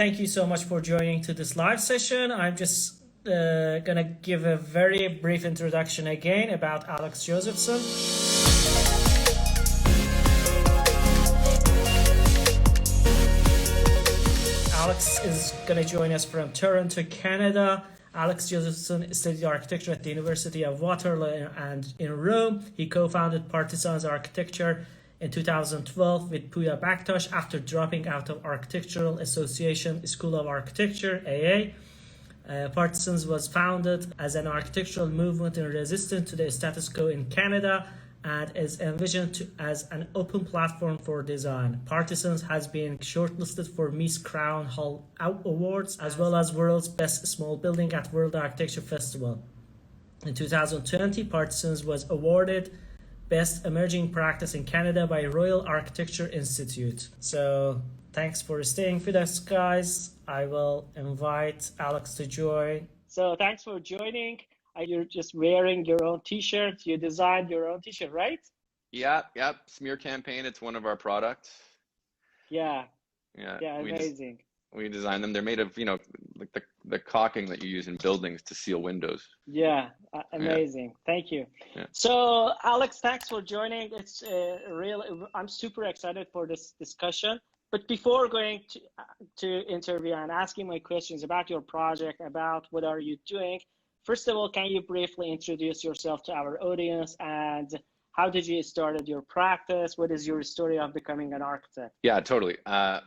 Thank you so much for joining to this live session. I'm just gonna give a very brief introduction again about Alex Josephson. Alex is gonna join us from Toronto, Canada. Alex Josephson studied architecture at the University of Waterloo and in Rome. He co-founded Partisans Architecture in 2012 with Pooya Baktash after dropping out of Architectural Association School of Architecture, AA. Partisans was founded as an architectural movement in resistance to the status quo in Canada and is envisioned as an open platform for design. Partisans has been shortlisted for Miss Crown Hall Awards as well as World's Best Small Building at World Architecture Festival. In 2020, Partisans was awarded Best Emerging Practice in Canada by Royal Architecture Institute. So thanks for staying with us, guys. I will invite Alex to join. So thanks for joining. You're just wearing your own t-shirt. You designed your own t-shirt, right? Yeah, Smear campaign. It's one of our products. Yeah, Yeah, amazing. We designed them. They're made of, like the caulking that you use in buildings to seal windows. Yeah, amazing. Yeah. Thank you. Yeah. So Alex, thanks for joining. It's I'm super excited for this discussion. But before going to interview and asking my questions about your project, about what are you doing, first of all, can you briefly introduce yourself to our audience and how did you start your practice? What is your story of becoming an architect? Yeah, totally.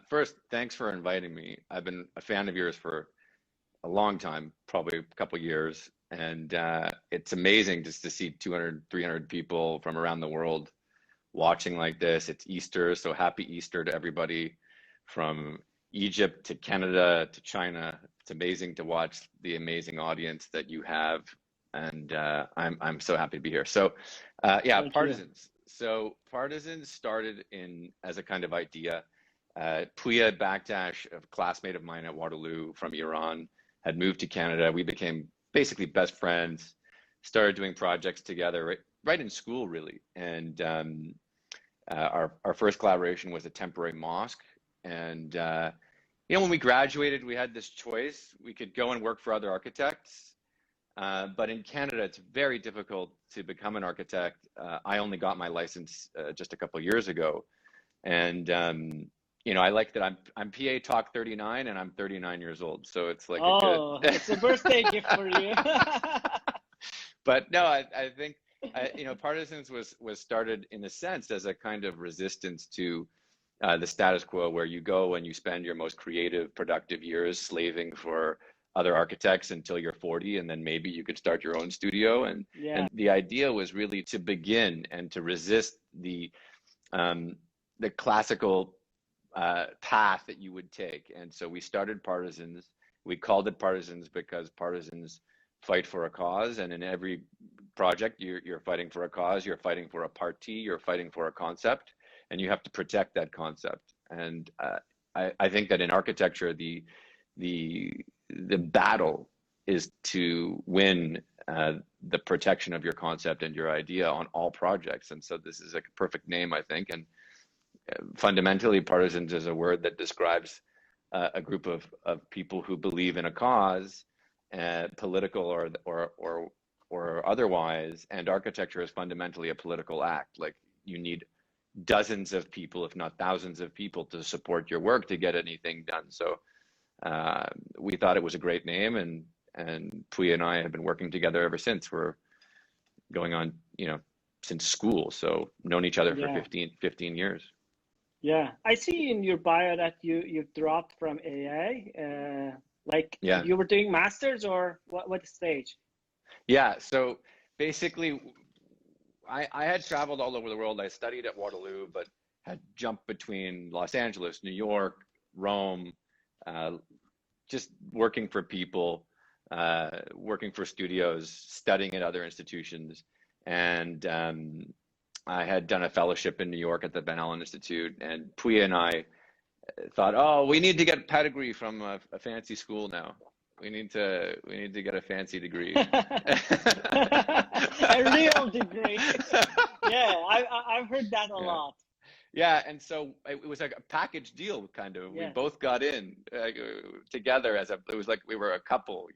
First, thanks for inviting me. I've been a fan of yours for a long time, probably a couple of years. And it's amazing just to see 200, 300 people from around the world watching like this. It's Easter, so happy Easter to everybody from Egypt to Canada to China. It's amazing to watch the amazing audience that you have, and I'm so happy to be here. So yeah, Partisans. So Partisans started as a kind of idea. Pooya Baktash, a classmate of mine at Waterloo from Iran, had moved to Canada. We became basically best friends, started doing projects together right in school, really. And our first collaboration was a temporary mosque. And when we graduated, we had this choice. We could go and work for other architects, but in Canada, it's very difficult to become an architect. I only got my license just a couple of years ago. And I like that I'm PA Talk 39 and I'm 39 years old. So it's like it's a birthday gift for you. But no, I think Partisans was started in a sense as a kind of resistance to the status quo, where you go and you spend your most creative, productive years slaving for other architects until you're 40, and then maybe you could start your own studio. And the idea was really to begin and to resist the classical path that you would take. And so we started Partisans. We called it Partisans because partisans fight for a cause, and in every project you're fighting for a cause, you're fighting for a party, you're fighting for a concept, and you have to protect that concept. And I think that in architecture, the battle is to win the protection of your concept and your idea on all projects. And so this is a perfect name, I think. And fundamentally, Partisans is a word that describes a group of people who believe in a cause, political or otherwise. And architecture is fundamentally a political act. Like, you need dozens of people, if not thousands of people, to support your work to get anything done. So we thought it was a great name, and Pooya and I have been working together ever since. We're going on, since school, so known each other for 15 years. Yeah, I see in your bio that you've dropped from AA. You were doing masters, or what stage? Yeah, so basically, I had traveled all over the world. I studied at Waterloo, but had jumped between Los Angeles, New York, Rome, just working for people, working for studios, studying at other institutions. And I had done a fellowship in New York at the Van Allen Institute, and Pooya and I thought, oh, we need to get pedigree from a fancy school now. We need to get a fancy degree. A real degree. Yeah, I've heard that a lot. Yeah, and so it was like a package deal, kind of. We Yeah, both got in together as a. It was like we were a couple,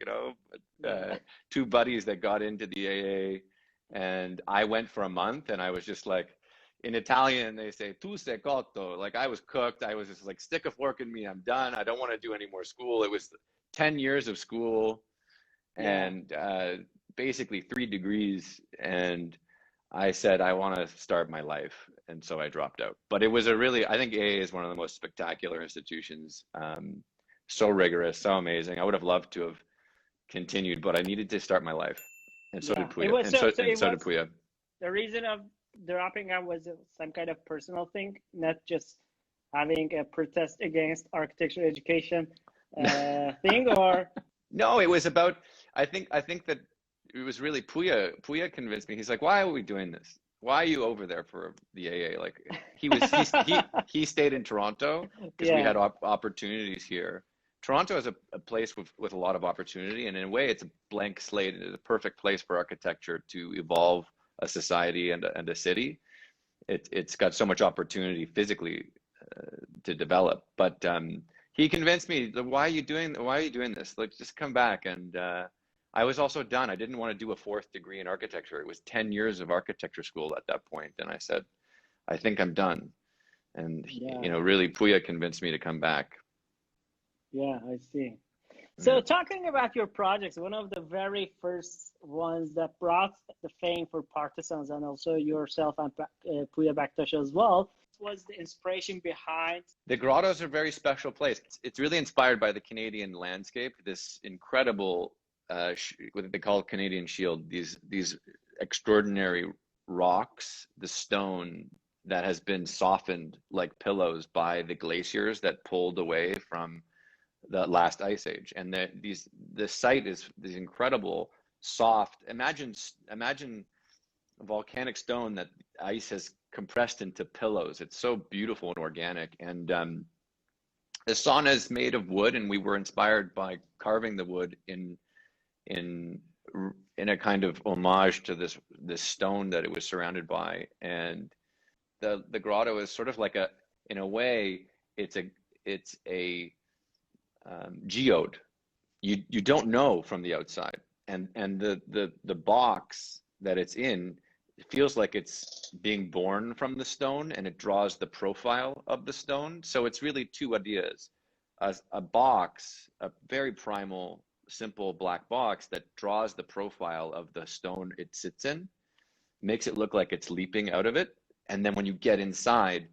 yeah, two buddies that got into the AA, and I went for a month, and I was just like, in Italian they say "tu sei cotto," like I was cooked. I was just like, stick a fork in me, I'm done. I don't want to do any more school. It was 10 years of school, yeah. and basically 3 degrees, and I said I want to start my life, and so I dropped out. But it was a really, I think AA is one of the most spectacular institutions. So rigorous, so amazing. I would have loved to have continued, but I needed to start my life, and so did Yeah, it Pooya, was so. So it so did was Pooya. the reason of dropping out was some kind of personal thing, not just having a protest against architecture education thing, or No, it was about. I think that it was really Pooya. Pooya convinced me. He's like, "Why are we doing this? Why are you over there for the AA?" Like he stayed in Toronto because we yeah, had opportunities here. Toronto is a place with a lot of opportunity, and in a way, it's a blank slate. It's a perfect place for architecture to evolve a society and a city. It's got so much opportunity physically to develop. But he convinced me, why are you doing this? Like, just come back. And I was also done. I didn't want to do a fourth degree in architecture. It was 10 years of architecture school at that point. And I said, I think I'm done. And, yeah, really, Pooya convinced me to come back. yeah. I see. So, Yeah. talking about your projects, one of the very first ones that brought the fame for Partisans and also yourself and Pooya Baktash as well was the inspiration behind. The Grotto is a very special place. It's really inspired by the Canadian landscape, this incredible, what they call Canadian Shield, these extraordinary rocks, the stone that has been softened like pillows by the glaciers that pulled away from the last ice age. And the site is these incredible soft. Imagine volcanic stone that ice has compressed into pillows. It's so beautiful and organic. And the sauna is made of wood, and we were inspired by carving the wood in in a kind of homage to this stone that it was surrounded by. And the grotto is sort of like in a way, it's a geode. You don't know from the outside, and the box that it's in, it feels like it's being born from the stone, and it draws the profile of the stone. So it's really two ideas: a box, a very primal, simple black box that draws the profile of the stone it sits in, makes it look like it's leaping out of it, and then when you get inside,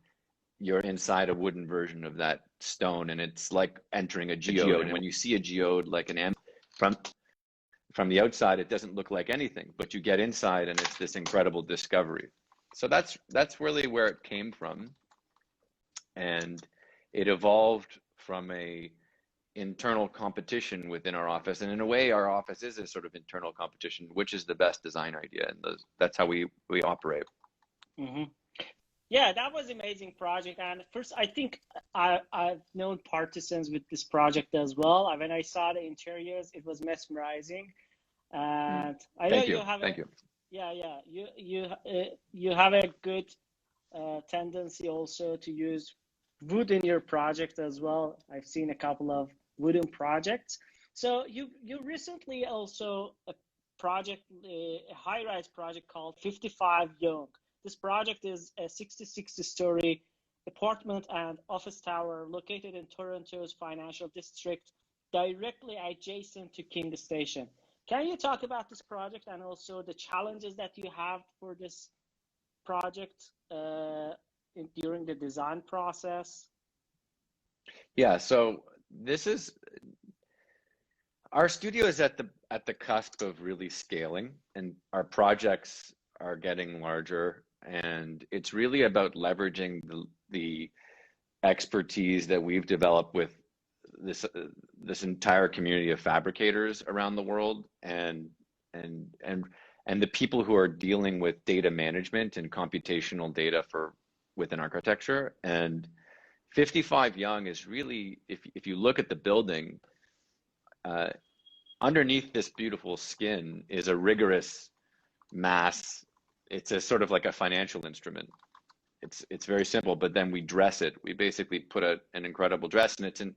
you're inside a wooden version of that stone, and it's like entering a geode. And when you see a geode, like from from the outside, it doesn't look like anything, but you get inside, and it's this incredible discovery. So that's really where it came from, and it evolved from a internal competition within our office. And in a way, our office is a sort of internal competition, which is the best design idea, and that's how we operate. Mhm. Yeah, that was amazing project. And first, I think I've known Partisans with this project as well. When I saw the interiors, it was mesmerizing. And I know Thank you you. have a Thank you. yeah, you have a good tendency also to use wood in your project as well. I've seen a couple of wooden projects. So you recently also a project, a high-rise project called 55 Young. This project is a 66-story apartment and office tower located in Toronto's financial district, directly adjacent to King Station. Can you talk about this project and also the challenges that you have for this project during the design process? Yeah, so this is our studio is at the cusp of really scaling, and our projects are getting larger, and it's really about leveraging the expertise that we've developed with this entire community of fabricators around the world, and and and the people who are dealing with data management and computational data for within architecture. And 55 Young is really, if you look at the building, uh, underneath this beautiful skin is a rigorous mass. It's a sort of like a financial instrument. it's very simple, but then we dress it. We basically put an incredible dress, and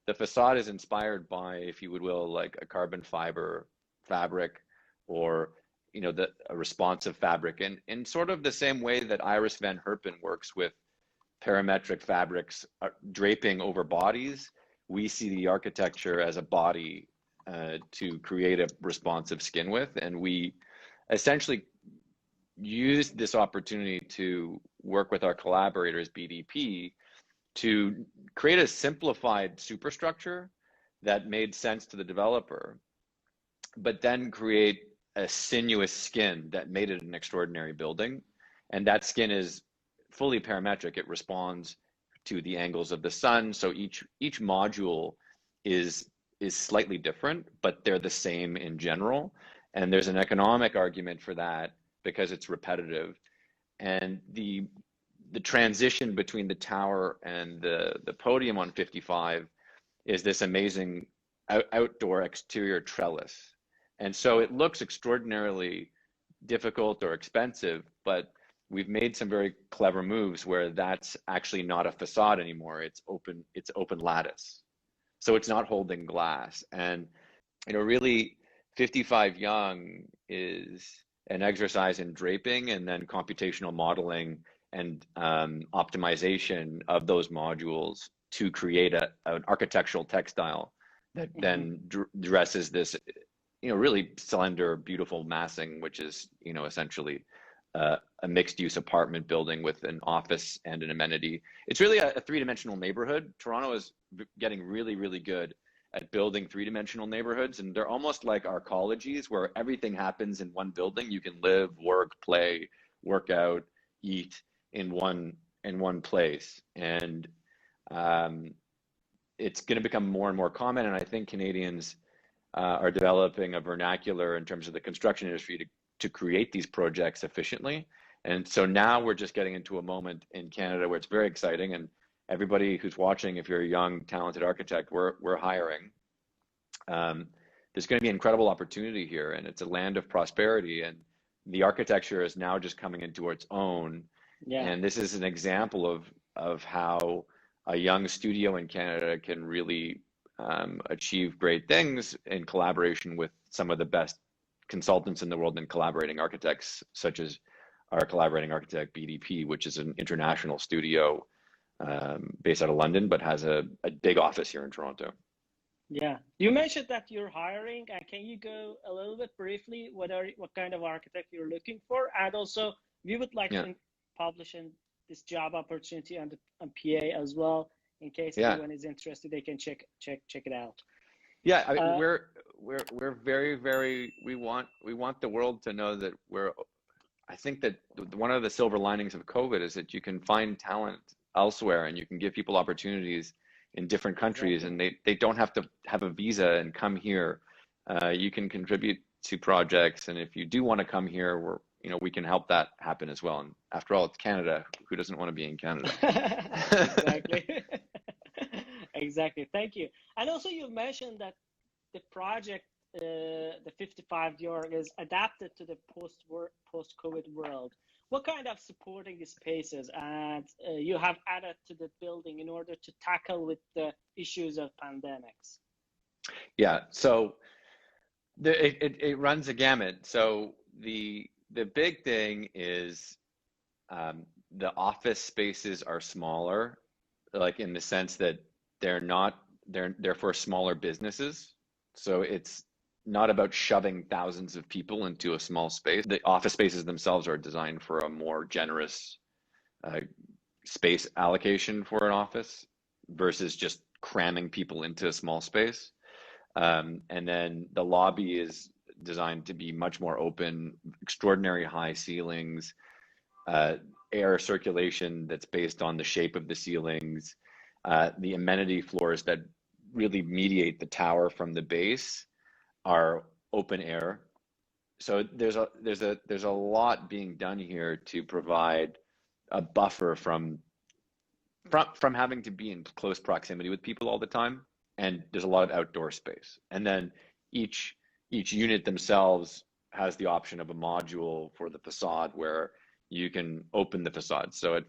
the facade is inspired by, if you would will, like a carbon fiber fabric, or a responsive fabric, and in sort of the same way that Iris Van Herpen works with parametric fabrics draping over bodies. We see the architecture as a body to create a responsive skin with, and we essentially use this opportunity to work with our collaborators, BDP, to create a simplified superstructure that made sense to the developer, but then create a sinuous skin that made it an extraordinary building. And that skin is fully parametric. It responds to the angles of the sun. So each module is slightly different, but they're the same in general. And there's an economic argument for that because it's repetitive. And the transition between the tower and the podium on 55 is this amazing outdoor exterior trellis. And so it looks extraordinarily difficult or expensive, but we've made some very clever moves where that's actually not a facade anymore. It's open lattice. So it's not holding glass. And really 55 Young is an exercise in draping and then computational modeling and optimization of those modules to create an architectural textile that then dresses this really slender, beautiful massing, which is essentially a mixed use apartment building with an office and an amenity. It's really a three-dimensional neighborhood. Toronto is getting really, really good at building three-dimensional neighborhoods, and they're almost like our colleges where everything happens in one building. You can live, work, play, work out, eat in one place. And it's going to become more and more common, and I think Canadians are developing a vernacular in terms of the construction industry to create these projects efficiently. And so now we're just getting into a moment in Canada where it's very exciting, and everybody who's watching, if you're a young, talented architect, we're hiring. There's going to be incredible opportunity here, and it's a land of prosperity, and the architecture is now just coming into its own. Yeah. And this is an example of how a young studio in Canada can really achieve great things in collaboration with some of the best consultants in the world and collaborating architects, such as our collaborating architect BDP, which is an international studio based out of London, but has a big office here in Toronto. Yeah, you mentioned that you're hiring. Can you go a little bit briefly what kind of architect you're looking for, and also we would like to publish this job opportunity on PA as well, in case anyone is interested, they can check it out. Yeah, we're very, very, we want the world to know that I think that one of the silver linings of COVID is that you can find talent elsewhere and you can give people opportunities in different countries, and they don't have to have a visa and come here. You can contribute to projects, and if you do want to come here, we can help that happen as well. And after all, it's Canada. Who doesn't want to be in Canada? Exactly. Exactly. Thank you. And also, you mentioned that the project, the 55 York, is adapted to the post-COVID world. What kind of supporting spaces and you have added to the building in order to tackle with the issues of pandemics? Yeah, so it runs a gamut. So the big thing is the office spaces are smaller, like in the sense that they're for smaller businesses. So it's not about shoving thousands of people into a small space. The office spaces themselves are designed for a more generous space allocation for an office versus just cramming people into a small space. And then the lobby is designed to be much more open, extraordinary high ceilings, air circulation that's based on the shape of the ceilings, the amenity floors that really mediate the tower from the base are open air. So there's a lot being done here to provide a buffer from having to be in close proximity with people all the time, and there's a lot of outdoor space. And then each unit themselves has the option of a module for the facade where you can open the facade. So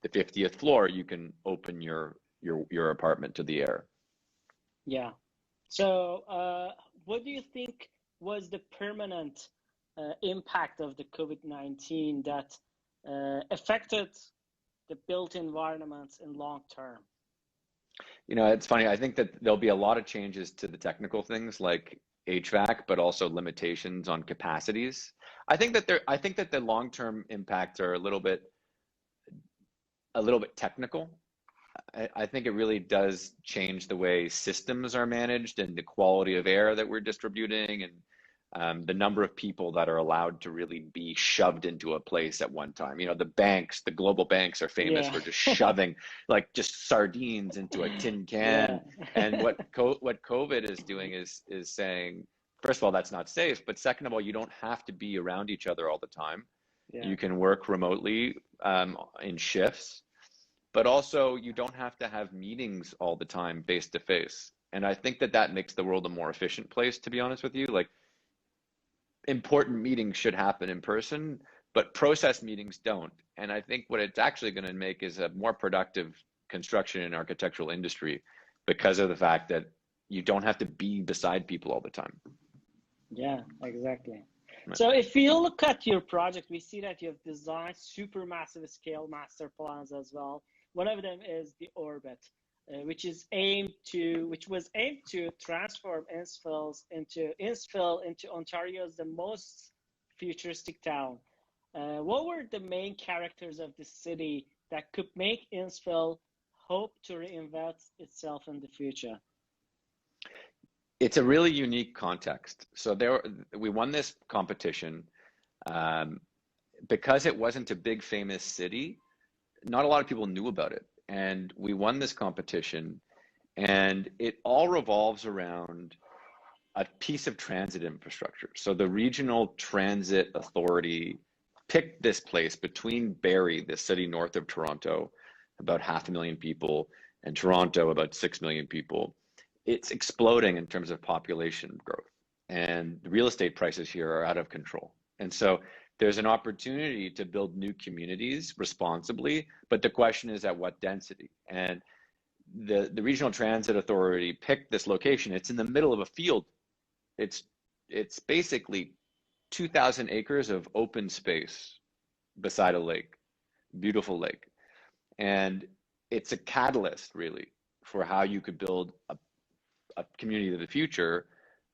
the 50th floor, you can open your apartment to the air. Yeah. So, what do you think was the permanent impact of the COVID-19 that affected the built environments in long term? You know, it's funny. I think that there'll be a lot of changes to the technical things like HVAC, but also limitations on capacities. I think that the long-term impacts are a little bit technical. I think it really does change the way systems are managed and the quality of air that we're distributing, and the number of people that are allowed to really be shoved into a place at one time. You know, the banks, the global banks are famous Yeah. for just shoving like just sardines into a tin can. Yeah. And what COVID is doing is saying, first of all, that's not safe, but second of all, you don't have to be around each other all the time. Yeah. You can work remotely in shifts, but also you don't have to have meetings all the time face to face. And I think that that makes the world a more efficient place, to be honest with you. Like, important meetings should happen in person, but process meetings don't. And I think what it's actually going to make is a more productive construction and architectural industry because of the fact that you don't have to be beside people all the time. Yeah, exactly. Right. So if you look at your project, we see that you have designed super massive scale master plans as well. One of them is the Orbit, which was aimed to transform Innisfil into Ontario's the most futuristic town. What were the main characters of the city that could make Innisfil hope to reinvent itself in the future? It's a really unique context. So we won this competition because it wasn't a big famous city. Not a lot of people knew about it. And we won this competition, and it all revolves around a piece of transit infrastructure. So the Regional Transit Authority picked this place between Barrie, the city north of Toronto, about 500,000 people, and Toronto, about 6 million people. It's exploding in terms of population growth, and the real estate prices here are out of control. And so there's an opportunity to build new communities responsibly, but the question is at what density? And the Regional Transit Authority picked this location. It's in the middle of a field. It's basically 2,000 acres of open space beside a lake, beautiful lake. And it's a catalyst really for how you could build a community of the future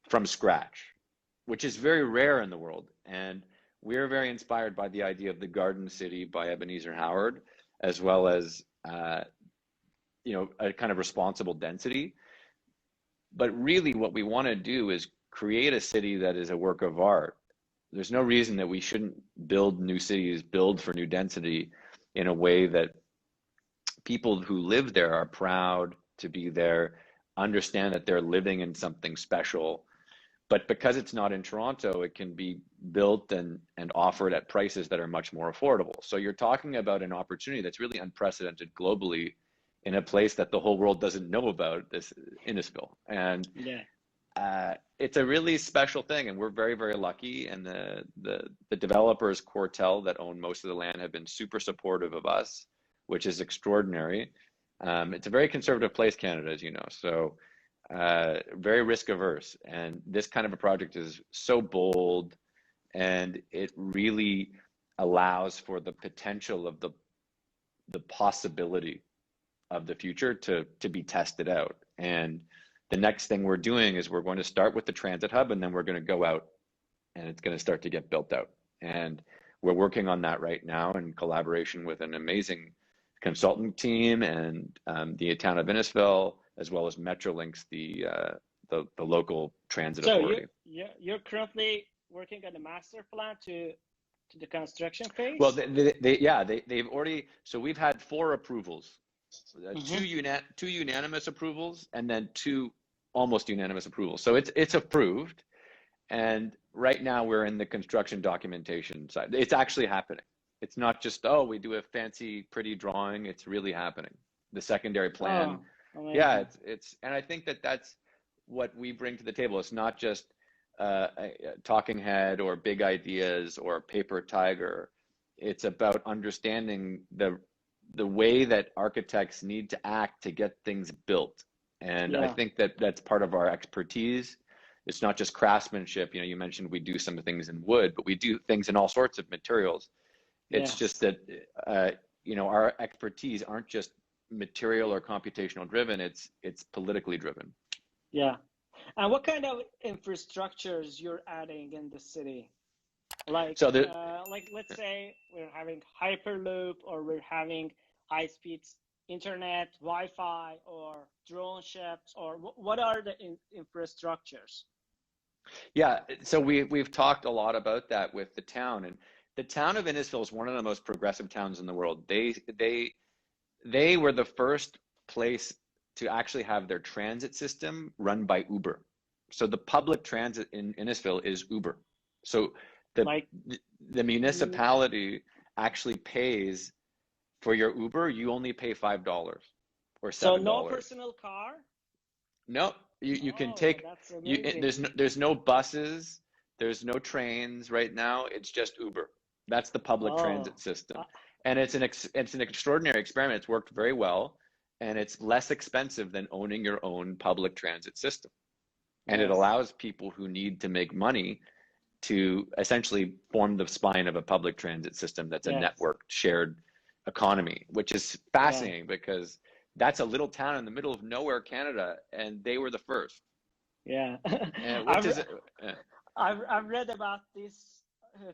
from scratch, which is very rare in the world. And we're very inspired by the idea of the Garden City by Ebenezer Howard, as well as you know, a kind of responsible density. But really what we want to do is create a city that is a work of art. There's no reason that we shouldn't build new cities, build for new density in a way that people who live there are proud to be there, understand that they're living in something special. But because it's not in Toronto, it can be built and offered at prices that are much more affordable. So you're talking about an opportunity that's really unprecedented globally in a place that the whole world doesn't know about, this Innisfil. And yeah, it's a really special thing, and we're very, very lucky. And the developers, Cortel, that own most of the land, have been super supportive of us, which is extraordinary. It's a very conservative place, Canada, as you know. So very risk averse, and this kind of a project is so bold, and it really allows for the potential of the possibility of the future to be tested out. And the next thing we're doing is we're going to start with the transit hub, and then we're going to go out, and it's going to start to get built out. And we're working on that right now in collaboration with an amazing consultant team and the town of Innisfil, as well as Metrolinx, the local transit authority. So you're currently working on the master plan to the construction phase? Well, they've already. So we've had 4 approvals, two unanimous approvals, and then 2 almost unanimous approvals. So it's approved, and right now we're in the construction documentation side. It's actually happening. It's not just, oh, we do a fancy, pretty drawing. It's really happening. The secondary plan. Oh, yeah, it's, and I think that that's what we bring to the table. It's not just a talking head or big ideas or paper tiger. It's about understanding the the way that architects need to act to get things built. And I Yeah, think that that's part of our expertise. It's not just craftsmanship. You know, you mentioned we do some things in wood, but we do things in all sorts of materials. It's just yes, that, uh, you know, our expertise aren't just material or computational driven. It's politically driven. yeah. And what kind of infrastructures you're adding in the city? So the Like let's say we're having Hyperloop, or we're having high-speed internet, Wi-Fi, or drone ships, or what are the infrastructures? Yeah, so we've talked a lot about that with the town, and the town of Innisfil is one of the most progressive towns in the world. They were the first place to actually have their transit system run by Uber. So the public transit in Innisfil is Uber. So the Like, the mm, municipality actually pays for your Uber. You only pay $5 or so seven no dollars. personal car? No, you can Oh, take that's you. amazing. There's no buses. There's no trains right now. It's just Uber. That's the public Oh, transit uh, system, and it's an extraordinary experiment. It's worked very well, and it's less expensive than owning your own public transit system. And it yes, allows people who need to make money to essentially form the spine of a public transit system that's a yes, networked shared economy, which is yeah, fascinating because that's a little town in the middle of nowhere, Canada, and they were the first. yeah. Which I've is I've read about this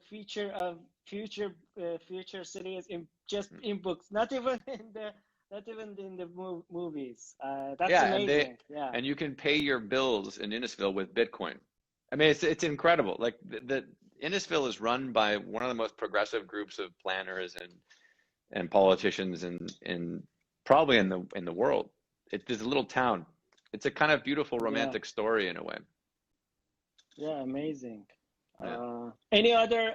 feature of future cities in just in books, not even in the movies. That's yeah, amazing. Yeah, and you can pay your bills in Innisfil with Bitcoin. I mean, it's incredible. Like the Innisfil is run by one of the most progressive groups of planners and politicians in probably in the world. It's a little town. It's a kind of beautiful yeah, romantic story in a way. yeah, amazing. Yeah. Any other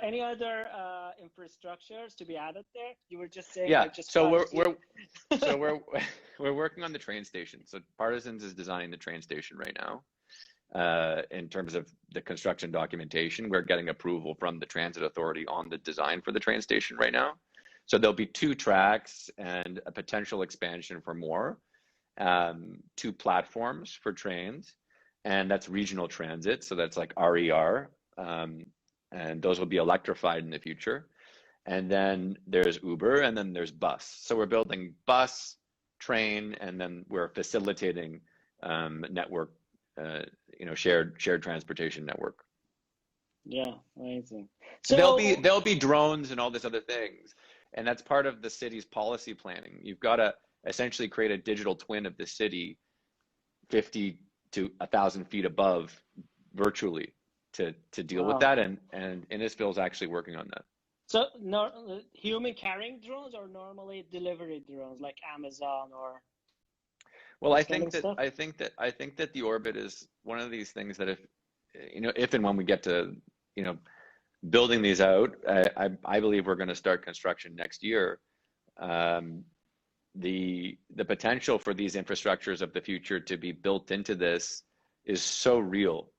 infrastructures to be added there? You were just saying Yeah. I just So got we're into. we're so we're we're working on the train station. So Partisans is designing the train station right now. In terms of the construction documentation, we're getting approval from the Transit Authority on the design for the train station right now. So there'll be two tracks and a potential expansion for more, two platforms for trains, and that's regional transit. So that's like RER, and those will be electrified in the future. And then there's Uber, and then there's bus. So we're building bus, train, and then we're facilitating network, uh, shared transportation network. Yeah, amazing. There'll be So, there'll be drones and all this other things, and that's part of the city's policy planning. You've got to essentially create a digital twin of the city 50 to 1,000 feet above virtually to deal with wow. that, and Innisfil is actually working on that. So, no, human carrying drones, or normally delivery drones like Amazon or Well, this kind of stuff? I think that the orbit is one of these things that if and when we get to, you know, building these out, I believe we're going to start construction next year. Um, the potential for these infrastructures of the future to be built into this is so real.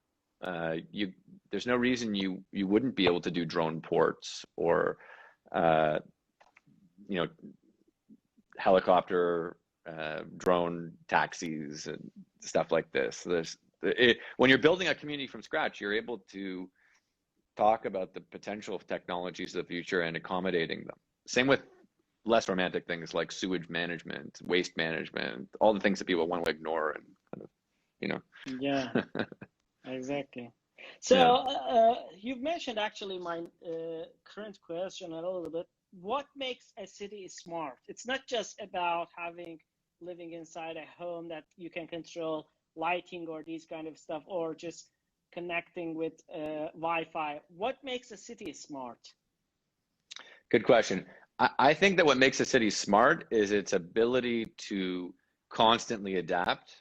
You There's no reason you wouldn't be able to do drone ports or uh, you know helicopter drone taxis and stuff like this. When you're building a community from scratch, you're able to talk about the potential of technologies of the future and accommodating them. Same with less romantic things like sewage management, waste management, all the things that people want to ignore and kind of, you Yeah, know. exactly. So, Yeah. you've mentioned actually my current question a little bit. What makes a city smart? It's not just about living inside a home that you can control lighting or these kind of stuff, or just connecting with Wi-Fi. What makes a city smart? Good question. I think that what makes a city smart is its ability to constantly adapt.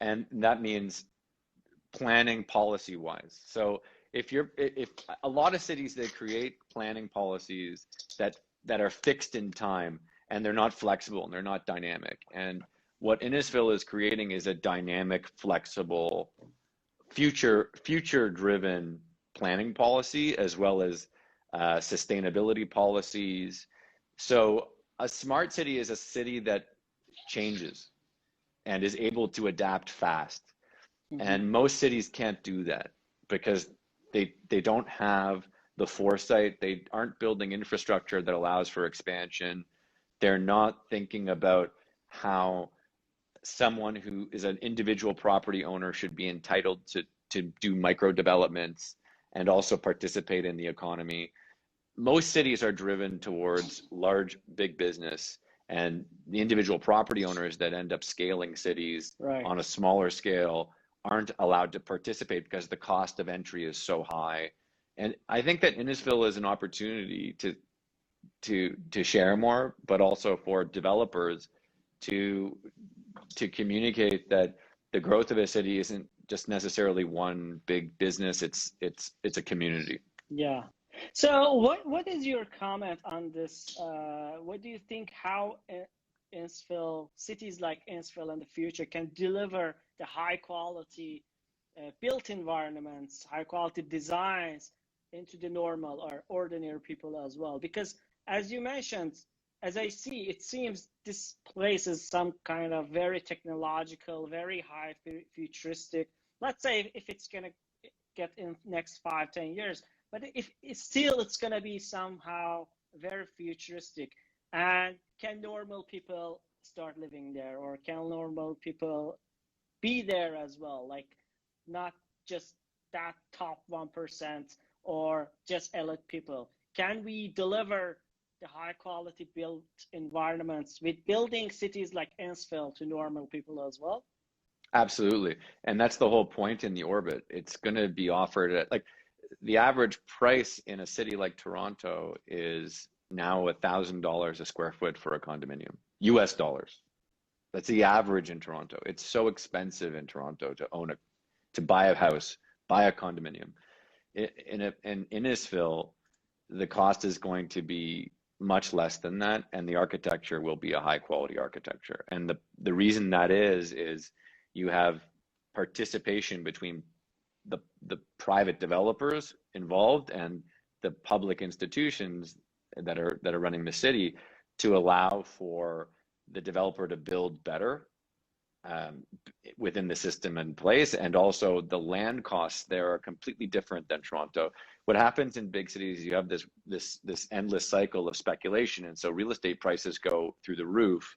And that means planning policy wise. So if a lot of cities, they create planning policies that are fixed in time and they're not flexible and they're not dynamic. And what Innisfil is creating is a dynamic, flexible, future driven planning policy as well as sustainability policies. So a smart city is a city that changes and is able to adapt fast. And most cities can't do that because they don't have the foresight. They aren't building infrastructure that allows for expansion. They're not thinking about how someone who is an individual property owner should be entitled to do micro developments and also participate in the economy. Most cities are driven towards large, big business, and the individual property owners that end up scaling cities on a smaller scale aren't allowed to participate because the cost of entry is so high. And I think that Innisfil is an opportunity to share more, but also for developers to communicate that the growth of a city isn't just necessarily one big business. It's a community. Yeah. So what is your comment on this? What do you think how Innisfil, cities like Innisfil in the future can deliver the high quality built environments, high quality designs into the normal or ordinary people as well? Because as you mentioned, as I see, it seems this place is some kind of very technological, very high futuristic. Let's say if it's going to get in next 5-10 years, but if it's going to be somehow very futuristic. And can normal people start living there, or can normal people be there as well? Like not just that top 1% or just elite people. Can we deliver the high quality built environments with building cities like Innisfil to normal people as well? Absolutely. And that's the whole point in the orbit. It's going to be offered at, like, the average price in a city like Toronto is now $1,000 a square foot for a condominium, US dollars. That's the average in Toronto. It's so expensive in Toronto to buy a house, buy a condominium. In Innisfil, the cost is going to be much less than that, and the architecture will be a high quality architecture. And the reason that is you have participation between the private developers involved and the public institutions that are running the city to allow for the developer to build better within the system in place. And also the land costs there are completely different than Toronto. What happens in big cities, you have this endless cycle of speculation, and so real estate prices go through the roof,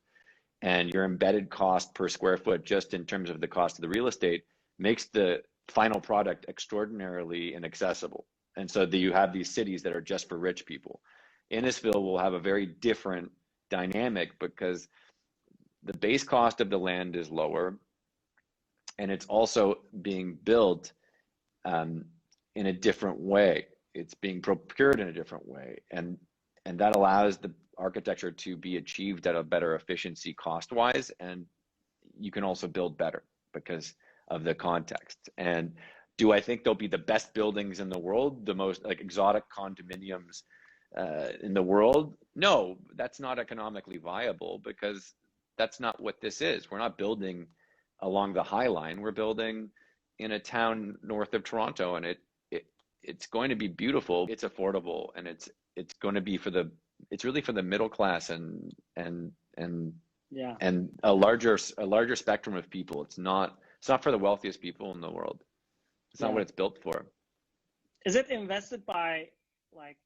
and your embedded cost per square foot, just in terms of the cost of the real estate, makes the final product extraordinarily inaccessible. And so you have these cities that are just for rich people. Innisfil will have a very different dynamic because the base cost of the land is lower, and it's also being built in a different way. It's being procured in a different way, and that allows the architecture to be achieved at a better efficiency cost-wise, and you can also build better because of the context. And do I think they'll be the best buildings in the world, the most like exotic condominiums in the world? No, that's not economically viable because that's not what this is. We're not building along the High Line. We're building in a town north of Toronto, and it's going to be beautiful. It's affordable, and it's going to be it's really for the middle class and a larger spectrum of people. It's not for the wealthiest people in the world. It's not what it's built for. Is it invested by like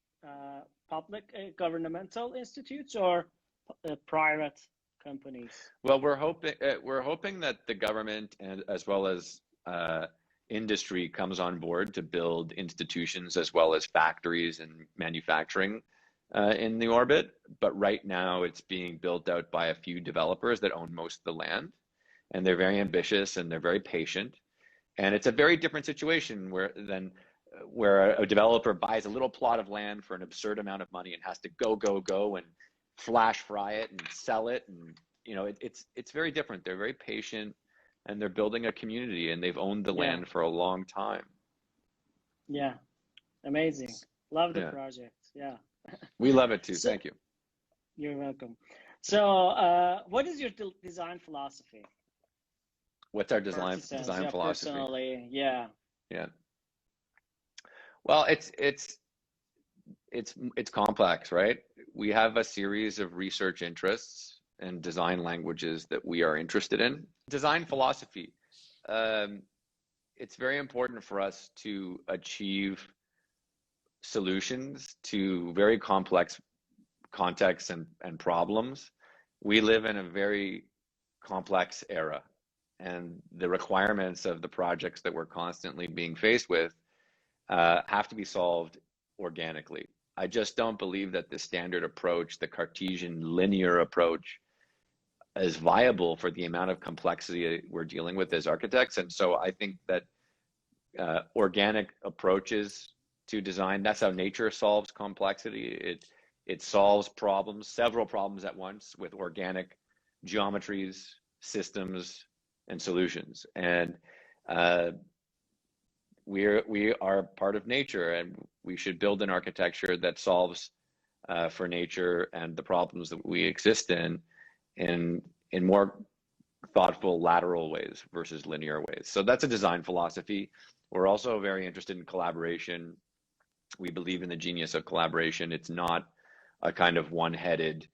public governmental institutes or private companies? Well, we're hoping that the government and as well as industry comes on board to build institutions as well as factories and manufacturing in the orbit. But right now it's being built out by a few developers that own most of the land, and they're very ambitious and they're very patient. And it's a very different situation where a developer buys a little plot of land for an absurd amount of money and has to go and flash fry it and sell it. And it's very different. They're very patient, and they're building a community, and they've owned the land for a long time. Yeah, amazing. Love the project. Yeah. We love it too. Thank you. You're welcome. So what is your design philosophy? What's our design philosophy? Personally, yeah. Well, it's complex, right? we have a series of research interests and design languages that we are interested in. Design philosophy. It's very important for us to achieve solutions to very complex contexts and problems. We live in a very complex era, and the requirements of the projects that we're constantly being faced with have to be solved organically. I just don't believe that the standard approach, the Cartesian linear approach, is viable for the amount of complexity we're dealing with as architects. And so I think that organic approaches to design, that's how nature solves complexity. It solves problems, several problems at once, with organic geometries, systems, and solutions. And we are part of nature, and we should build an architecture that solves for nature and the problems that we exist in more thoughtful lateral ways versus linear ways. So that's a design philosophy. We're also very interested in collaboration. We believe in the genius of collaboration. It's not a kind of one-headed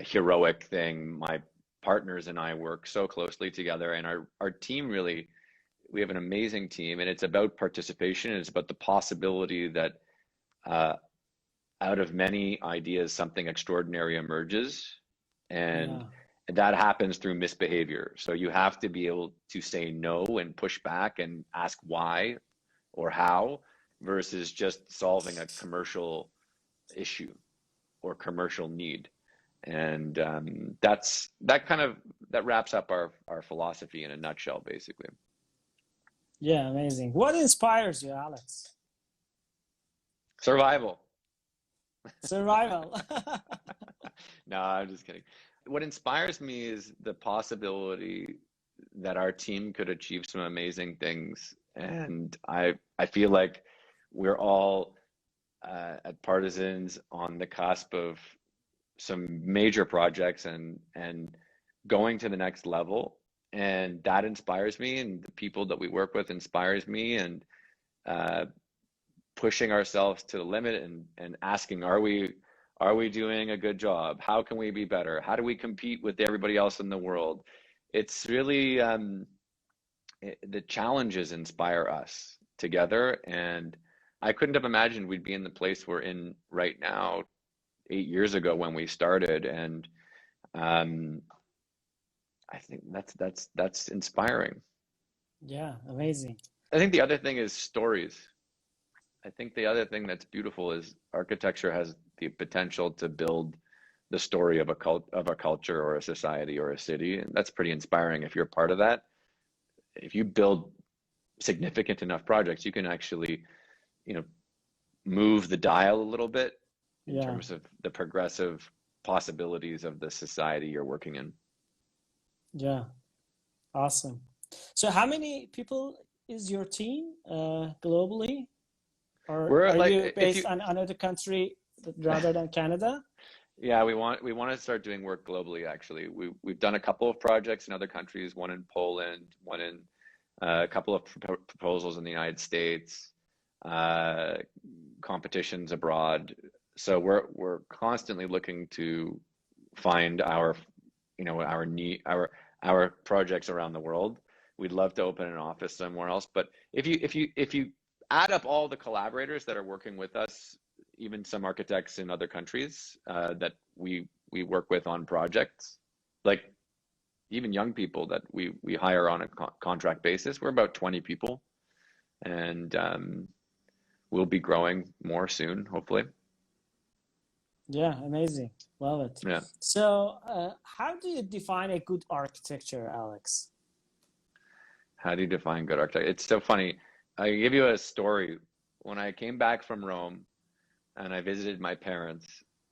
heroic thing. My partners and I work so closely together, and our team really, we have an amazing team, and it's about participation. It's about the possibility that out of many ideas, something extraordinary emerges, and that happens through misbehavior. So you have to be able to say no and push back and ask why or how, versus just solving a commercial issue or commercial need. And that wraps up our philosophy in a nutshell, basically. Yeah, amazing. What inspires you, Alex? Survival. Survival. No, I'm just kidding. What inspires me is the possibility that our team could achieve some amazing things. And I feel like we're all at Partisans on the cusp of some major projects and going to the next level. And that inspires me, and the people that we work with inspires me, and pushing ourselves to the limit and asking, are we doing a good job? How can we be better? How do we compete with everybody else in the world? It's really the challenges inspire us together, and I couldn't have imagined we'd be in the place we're in right now 8 years ago when we started, and I think that's inspiring. Yeah, amazing. I think the other thing is stories. I think the other thing that's beautiful is architecture has the potential to build the story of a culture or a society or a city, and that's pretty inspiring if you're part of that. If you build significant enough projects, you can actually, move the dial a little bit in terms of the progressive possibilities of the society you're working in. Yeah, awesome. So how many people is your team globally? Or are you based on another country rather than Canada? Yeah, we want to start doing work globally, actually. We've done a couple of projects in other countries, one in Poland, one in a couple of proposals in the United States, competitions abroad. So we're constantly looking to find our projects around the world. We'd love to open an office somewhere else, but if you add up all the collaborators that are working with us, even some architects in other countries that we work with on projects, like even young people that we hire on a contract basis, we're about 20 people, and we'll be growing more soon, hopefully. Yeah, amazing. Love it. Yeah. So how do you define a good architecture, Alex? How do you define good architecture? It's so funny. I give you a story. When I came back from Rome and I visited my parents,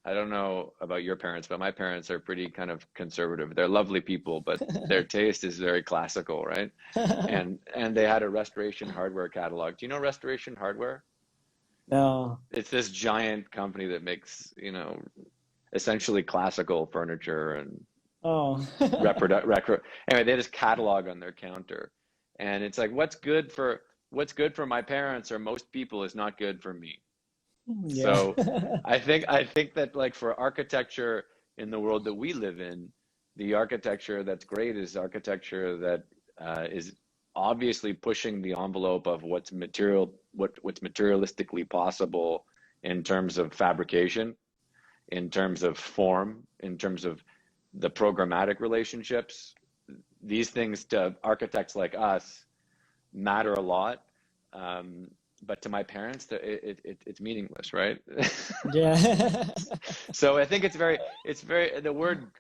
I don't know about your parents, but my parents are pretty kind of conservative. They're lovely people, but their taste is very classical, right? And they had a Restoration Hardware catalog. Do you know Restoration Hardware? No. It's this giant company that makes, essentially classical furniture and anyway, they had this catalog on their counter, and it's like, what's good for my parents or most people is not good for me. Yeah. So I think that like for architecture in the world that we live in, the architecture that's great is architecture that is obviously pushing the envelope of what's materialistically possible in terms of fabrication, in terms of form, in terms of the programmatic relationships. These things to architects like us matter a lot. Um, but to my parents, it's meaningless, right? Yeah. So I think it's very the word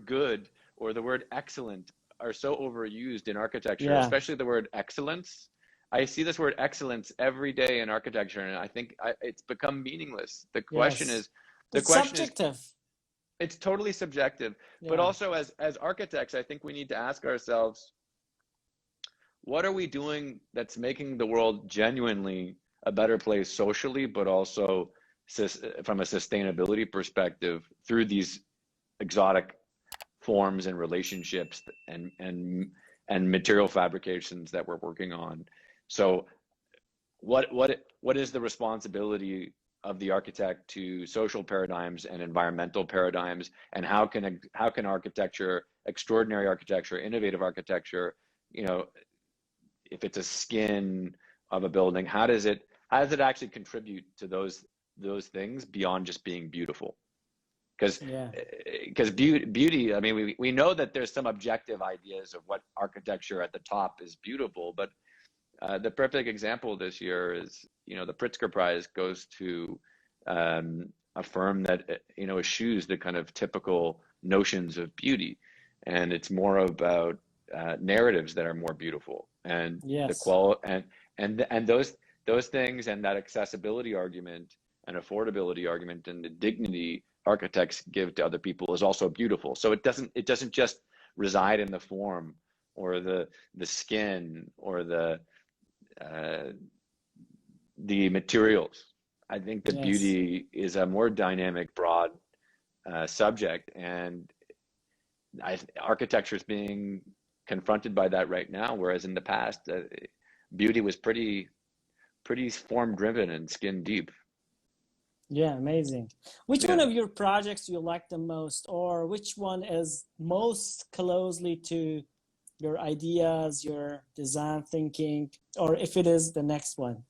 good or the word excellent are so overused in architecture, Yeah. especially the word excellence. I see this word excellence every day in architecture, and I think it's become meaningless. The question Yes. is, the It's question is, subjective. it's totally subjective. But Yeah. also as architects, I think we need to ask ourselves, what are we doing that's making the world genuinely a better place socially, but also from a sustainability perspective through these exotic forms and relationships and material fabrications that we're working on. So what is the responsibility of the architect to social paradigms and environmental paradigms, and how can architecture, extraordinary architecture, innovative architecture, you know, if it's a skin of a building, how does it actually contribute to those things beyond just being beautiful? Because Yeah. because beauty, I mean, we know that there's some objective ideas of what architecture at the top is beautiful, but the perfect example this year is, the Pritzker Prize goes to a firm that, eschews the kind of typical notions of beauty, and it's more about narratives that are more beautiful, and the Yes. qual and those things, and that accessibility argument and affordability argument and the dignity architects give to other people is also beautiful. So it doesn't just reside in the form or the skin or uh, the materials. I think that Yes. beauty is a more dynamic, broad subject, and architecture is being confronted by that right now. Whereas in the past, beauty was pretty form driven and skin deep. Yeah, amazing. Which one Yeah. of your projects you like the most, or which one is most closely to your ideas, your design thinking, or if it is the next one?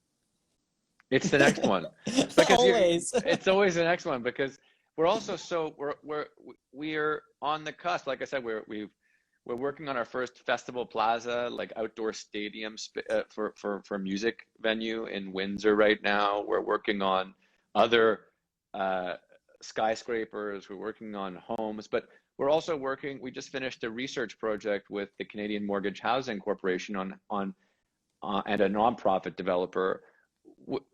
It's the next one, because Always. it's always the next one, because we're also we're on the cusp. Like I said, we're working on our first festival plaza, like outdoor stadium for music venue in Windsor right now. We're working on other uh, skyscrapers. We're working on homes, but we're also working. We just finished a research project with the Canadian Mortgage Housing Corporation on and a nonprofit developer.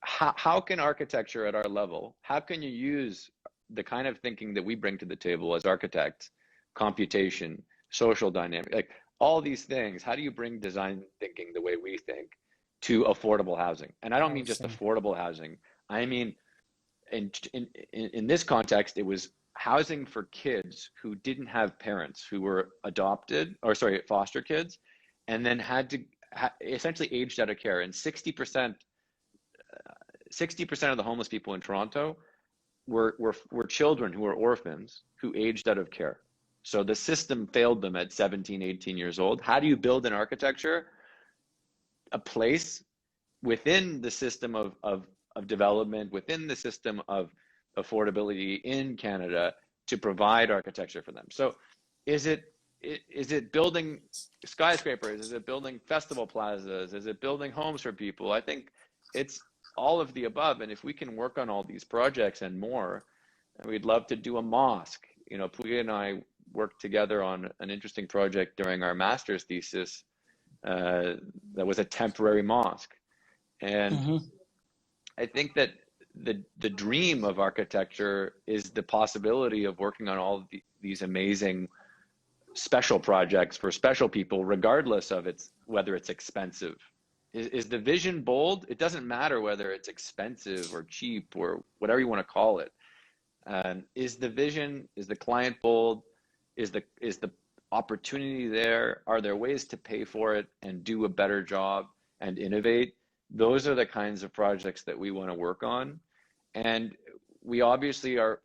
How can architecture at our level, how can you use the kind of thinking that we bring to the table as architects, computation, social dynamic, like all these things, how do you bring design thinking the way we think to affordable housing? And I don't mean just Housing. affordable housing. I mean, in this context, it was housing for kids who didn't have parents, who were adopted, or sorry, foster kids, and then had to essentially aged out of care. And 60% of the homeless people in Toronto were children who were orphans who aged out of care. So the system failed them at 17, 18 years old. How do you build an architecture, a place within the system of development, within the system of affordability in Canada, to provide architecture for them? So is it building skyscrapers? Is it building festival plazas? Is it building homes for people? I think it's all of the above. And if we can work on all these projects and more, and we'd love to do a mosque. Pooya and I worked together on an interesting project during our master's thesis that was a temporary mosque. And Hmm. I think that the dream of architecture is the possibility of working on all of these amazing special projects for special people, regardless of whether it's expensive. Is the vision bold? It doesn't matter whether it's expensive or cheap or whatever you want to call it. Is the vision, is the client bold? Is the opportunity there? Are there ways to pay for it and do a better job and innovate? Those are the kinds of projects that we want to work on. And we obviously are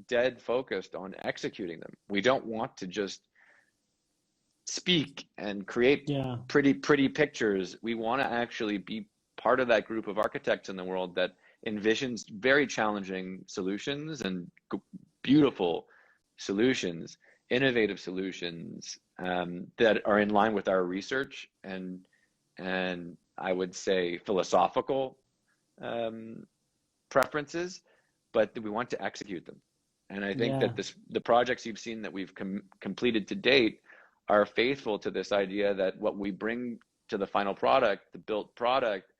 dead focused on executing them. We don't want to just speak and create Yeah. pretty pictures. We want to actually be part of that group of architects in the world that envisions very challenging solutions and beautiful solutions, innovative solutions that are in line with our research and I would say philosophical preferences, but we want to execute them. And I think that the projects you've seen that we've completed to date are faithful to this idea that what we bring to the final product, the built product,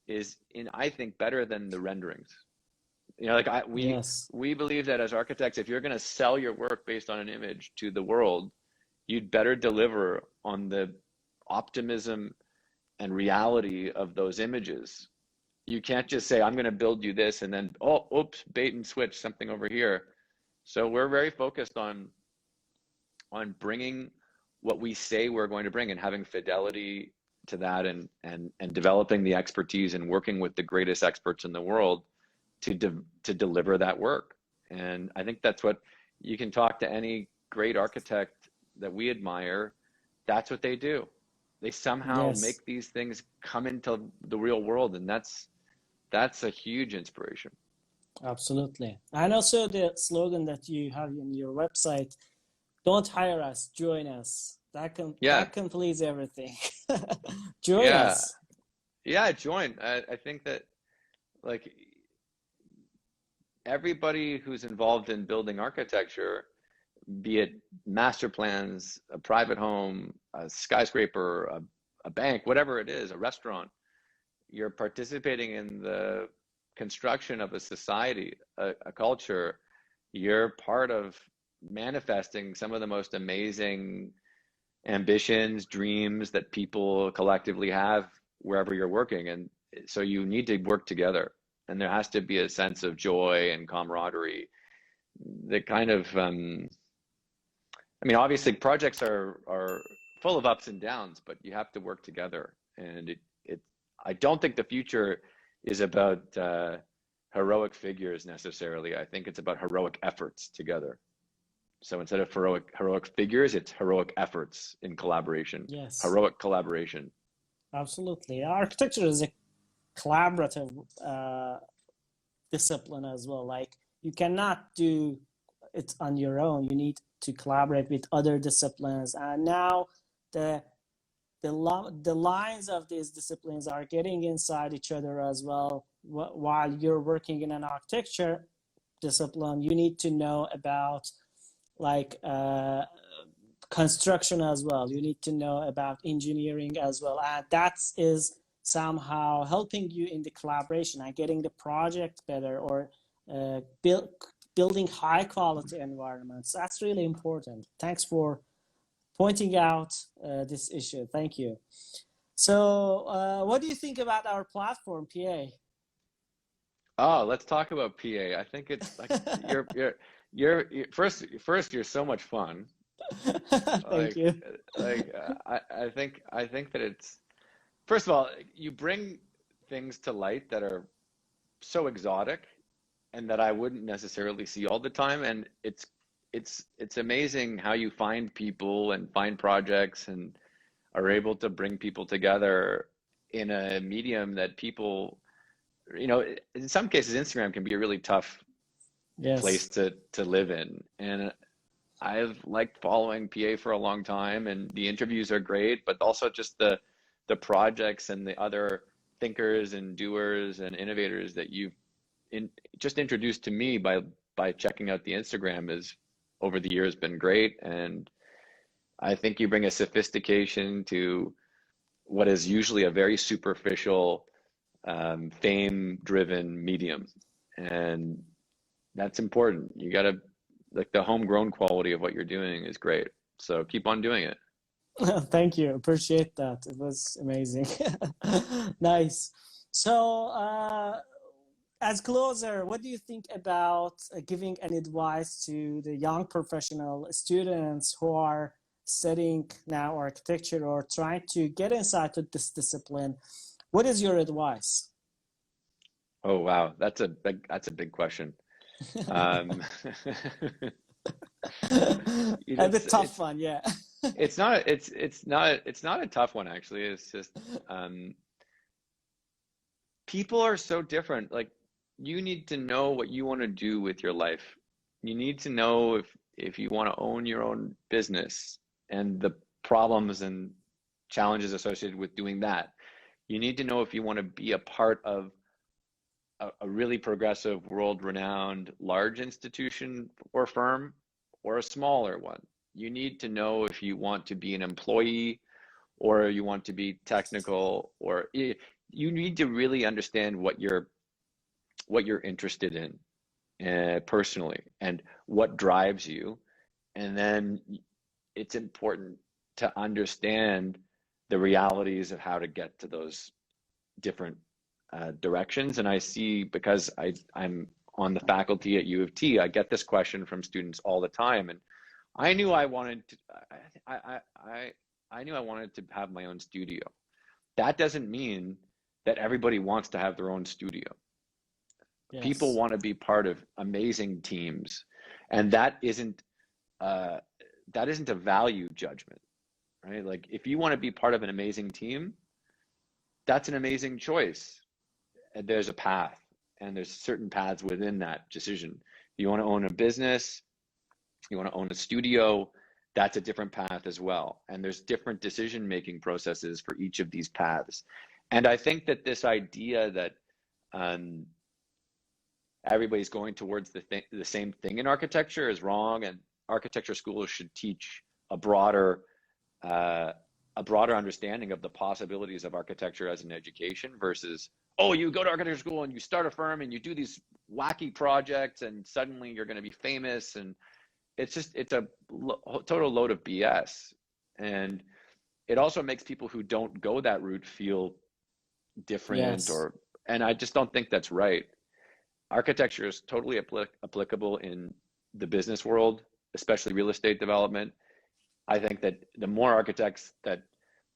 is I think better than the renderings. You know, like we believe that as architects, if you're going to sell your work based on an image to the world, you'd better deliver on the optimism and reality of those images. You can't just say, I'm going to build you this and then, oh, oops, bait and switch something over here. So we're very focused on bringing what we say we're going to bring and having fidelity to that and developing the expertise and working with the greatest experts in the world to deliver that work. And I think that's what you can talk to any great architect that we admire. That's what they do. They somehow make these things come into the real world, and that's a huge inspiration. Absolutely. And also the slogan that you have in your website, don't hire us, join us. That completes everything. Join us. Yeah, join. I think that like everybody who's involved in building architecture, be it master plans, a private home, a skyscraper, a bank, whatever it is, a restaurant, you're participating in the construction of a society, a culture. You're part of manifesting some of the most amazing ambitions, dreams that people collectively have wherever you're working. And so you need to work together, and there has to be a sense of joy and camaraderie. The kind of I mean, obviously projects are full of ups and downs, but you have to work together. And I don't think the future is about heroic figures necessarily. I think it's about heroic efforts together. So instead of heroic figures, it's heroic efforts in collaboration. Yes. Heroic collaboration. Absolutely. Architecture is a collaborative discipline as well. Like you cannot do it on your own. You need to collaborate with other disciplines. And now the lines of these disciplines are getting inside each other as well. While you're working in an architecture discipline, you need to know about like construction as well. You need to know about engineering as well. And that is somehow helping you in the collaboration and getting the project better, or building high quality environments. That's really important. Thanks for pointing out this issue. Thank you. So what do you think about our platform, PA? Oh, let's talk about PA. I think it's like you're first you're so much fun. Thank you. I think that it's, first of all, you bring things to light that are so exotic and that I wouldn't necessarily see all the time. And it's amazing how you find people and find projects and are able to bring people together in a medium that people, you know, in some cases, Instagram can be a really tough place to live in. And I've liked following PA for a long time, and the interviews are great, but also just the projects and the other thinkers and doers and innovators that you've just introduced to me by checking out the Instagram is over the years been great. And I think you bring a sophistication to what is usually a very superficial, fame-driven medium, and that's important. You gotta, like, the homegrown quality of what you're doing is great. So keep on doing it. Thank you. Appreciate that. It was amazing. Nice. So as closer, what do you think about giving any advice to the young professional students who are studying now architecture or trying to get inside to this discipline? What is your advice? Oh wow, that's a big question. Um, A bit tough it's one, yeah. it's not a tough one actually. It's just um, people are so different. Like you need to know what you want to do with your life. You need to know if you want to own your own business and the problems and challenges associated with doing that. You need to know if you want to be a part of a really progressive, world-renowned, large institution or firm or a smaller one. You need to know if you want to be an employee or you want to be technical or you need to really understand what you're interested in personally and what drives you. And then it's important to understand the realities of how to get to those different directions. And I see because I'm on the faculty at U of T, I get this question from students all the time. And I knew I wanted to, I knew I wanted to have my own studio. That doesn't mean that everybody wants to have their own studio. People Yes. want to be part of amazing teams, and uh, that isn't a value judgment, right? Like if you want to be part of an amazing team, that's an amazing choice. And there's a path, and there's certain paths within that decision. You want to own a business, you want to own a studio, that's a different path as well. And there's different decision-making processes for each of these paths. And I think that this idea that um, everybody's going towards the same thing in architecture is wrong, and architecture schools should teach a broader uh, a broader understanding of the possibilities of architecture as an education versus, oh, you go to architecture school and you start a firm and you do these wacky projects and suddenly you're going to be famous. And it's a total load of BS. And it also makes people who don't go that route feel different Yes. or, and I just don't think that's right. Architecture is totally applicable in the business world, especially real estate development. I think that the more architects that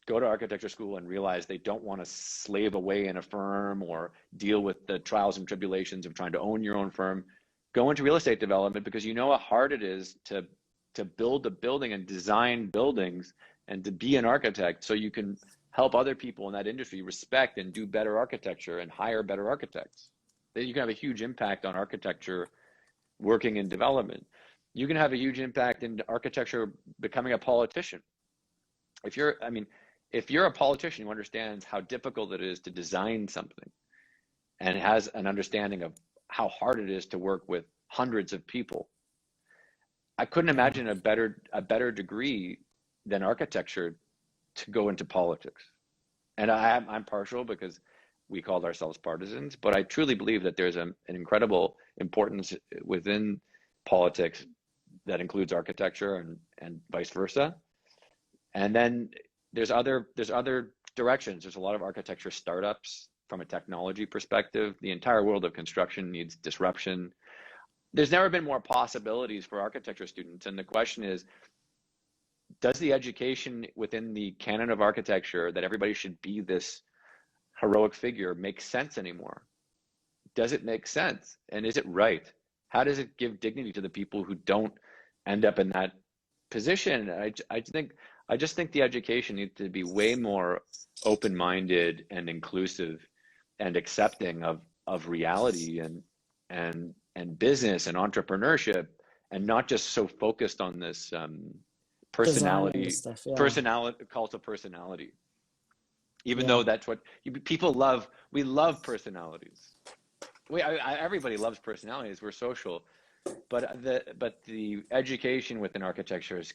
go to architecture school and realize they don't want to slave away in a firm or deal with the trials and tribulations of trying to own your own firm, go into real estate development because you know how hard it is to build a building and design buildings and to be an architect so you can help other people in that industry respect and do better architecture and hire better architects. Then you can have a huge impact on architecture working in development. You can have a huge impact in architecture becoming a politician. If you're, I mean, if you're a politician who understands how difficult it is to design something and has an understanding of how hard it is to work with hundreds of people, I couldn't Yeah. imagine a better degree than architecture to go into politics. And I'm partial because we called ourselves partisans, but I truly believe that there's an incredible importance within politics that includes architecture and vice versa. And then there's other directions. There's a lot of architecture startups from a technology perspective. The entire world of construction needs disruption. There's never been more possibilities for architecture students. And the question is, does the education within the canon of architecture that everybody should be this heroic figure make sense anymore? Does it make sense? And is it right? How does it give dignity to the people who don't end up in that position? I just think the education needs to be way more open-minded and inclusive and accepting of reality and business and entrepreneurship, and not just so focused on this Designing personality, stuff, yeah. personality, cult of personality. Even Yeah. though that's what people love, we love personalities. Everybody loves personalities. We're social, but the education within architecture it's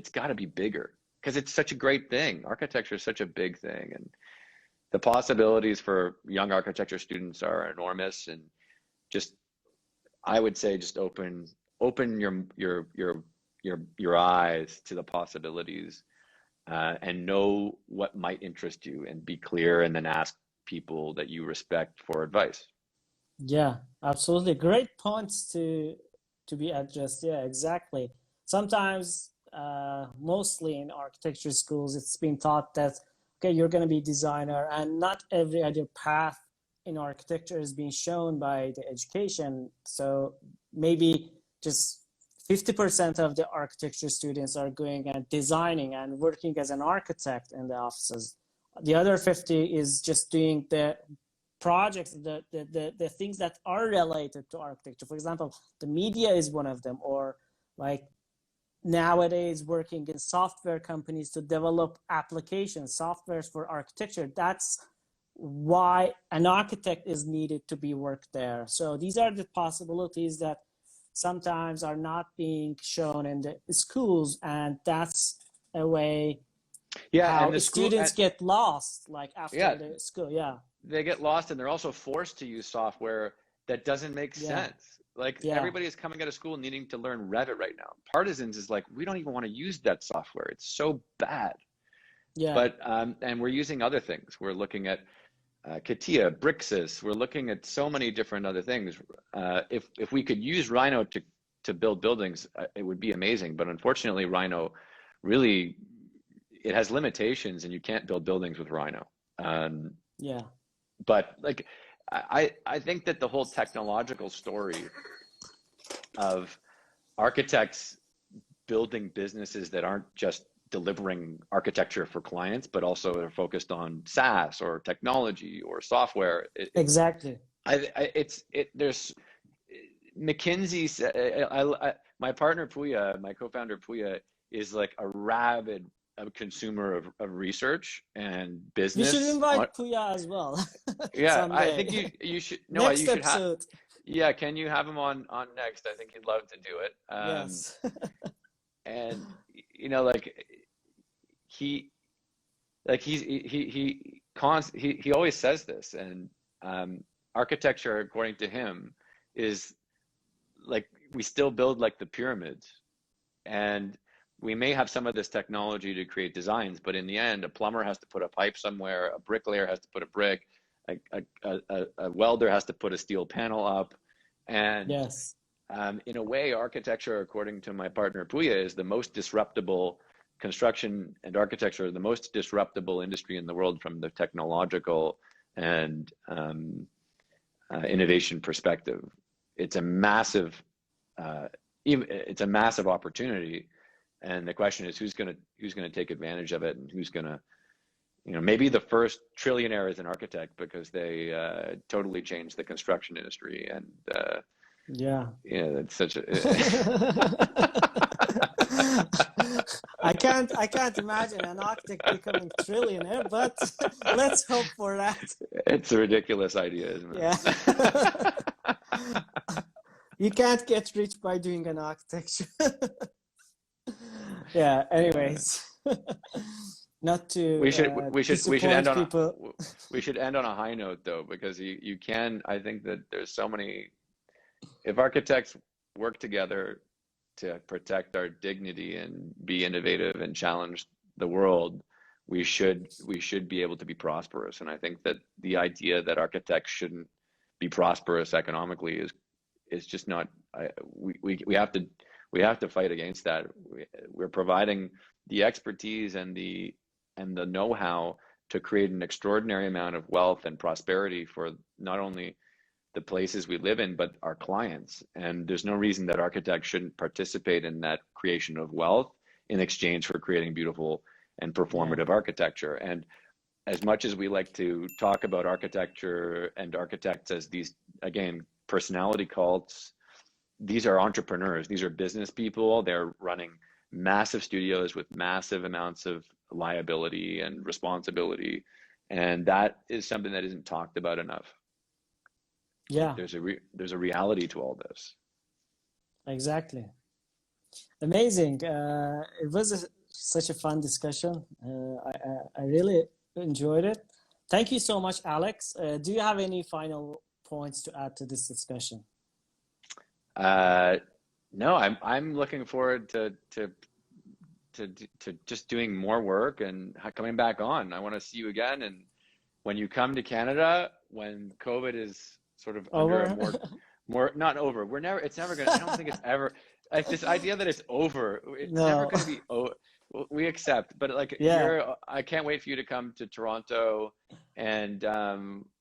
gotta be bigger because it's such a great thing. Architecture is such a big thing, and the possibilities for young architecture students are enormous. And just I would say just open your eyes to the possibilities, and know what might interest you, and be clear, and then ask people that you respect for advice. Yeah, absolutely. Great points to be addressed. Yeah, exactly. Sometimes, mostly in architecture schools, it's been taught that okay, you're going to be a designer, and not every other path in architecture is being shown by the education. So maybe just 50% of the architecture students are going and designing and working as an architect in the offices. The other 50 is just doing the projects, the things that are related to architecture. For example, the media is one of them, or like nowadays working in software companies to develop applications, softwares for architecture. That's why an architect is needed to be worked there. So these are the possibilities that sometimes are not being shown in the schools, and that's a way how and the students get lost, like after the school. They get lost, and they're also forced to use software that doesn't make sense. Like everybody is coming out of school needing to learn Revit right now. Partisans is like, we don't even want to use that software. It's so bad. But and we're using other things. We're looking at CATIA, Brixis. We're looking at so many different other things. If we could use Rhino to build buildings, it would be amazing. But unfortunately, Rhino really, it has limitations, and you can't build buildings with Rhino. But like, I think that the whole technological story of architects building businesses that aren't just delivering architecture for clients, but also are focused on SaaS or technology or software. Exactly. There's McKinsey. My partner Pooya, my co-founder Pooya, is like a rabid consumer of research and business. You should invite Pooya as well. Yeah, I think you should. No, next you should episode. Yeah, can you have him on next? I think he'd love to do it. Yes. And you know, like he always says this, and architecture, according to him, is like we still build like the pyramids, and we may have some of this technology to create designs, but in the end, a plumber has to put a pipe somewhere, a bricklayer has to put a brick, a welder has to put a steel panel up, and in a way, architecture, according to my partner Pooya, is the most disruptable. Construction and architecture are the most disruptable industry in the world from the technological and innovation perspective. It's a massive opportunity, and the question is who's going to take advantage of it, and who's going to, maybe the first trillionaire is an architect because they totally changed the construction industry, and it's such a I can't imagine an architect becoming trillionaire, but let's hope for that. It's a ridiculous idea, isn't it? Yeah. You can't get rich by doing an architecture. Yeah, anyways. Not to we should end on people. We should end on a high note though, because you can, I think that there's so many, if architects work together to protect our dignity and be innovative and challenge the world, we should be able to be prosperous. And I think that the idea that architects shouldn't be prosperous economically is just not. We have to fight against that. We're providing the expertise and the know-how to create an extraordinary amount of wealth and prosperity for not only the places we live in, but our clients. And there's no reason that architects shouldn't participate in that creation of wealth in exchange for creating beautiful and performative architecture. And as much as we like to talk about architecture and architects as these, again, personality cults, these are entrepreneurs. These are business people. They're running massive studios with massive amounts of liability and responsibility. And that is something that isn't talked about enough. Yeah, there's a reality to all this. Exactly. Amazing. It was such a fun discussion. I really enjoyed it. Thank you so much, Alex. Do you have any final points to add to this discussion? No, I'm looking forward to just doing more work and coming back on. I want to see you again, and when you come to Canada, when COVID is sort of over. Under a more not over. It's never gonna. I don't think it's ever like this idea that it's over. It's never gonna be. we accept, but like I can't wait for you to come to Toronto, and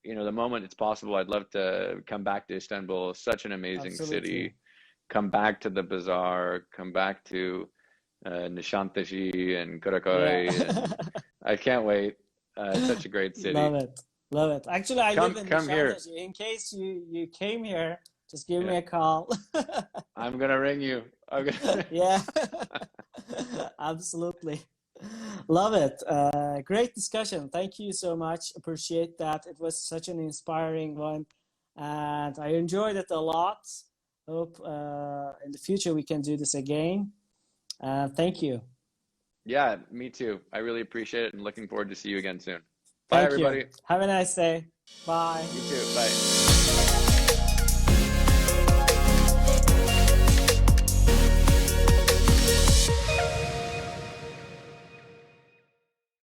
you know, the moment it's possible, I'd love to come back to Istanbul. It's such an amazing city. Come back to the bazaar. Come back to Nishantasi and Karakoy. And I can't wait. It's such a great city. Love it. Love it. Actually, I live in come here. Nishantasi. In case you came here, just give me a call. I'm gonna ring you. Yeah, absolutely. Love it. Great discussion. Thank you so much. Appreciate that. It was such an inspiring one, and I enjoyed it a lot. Hope in the future we can do this again. Thank you. Yeah, me too. I really appreciate it, and looking forward to see you again soon. Bye, everybody. You. Have a nice day. Bye. You too. Bye.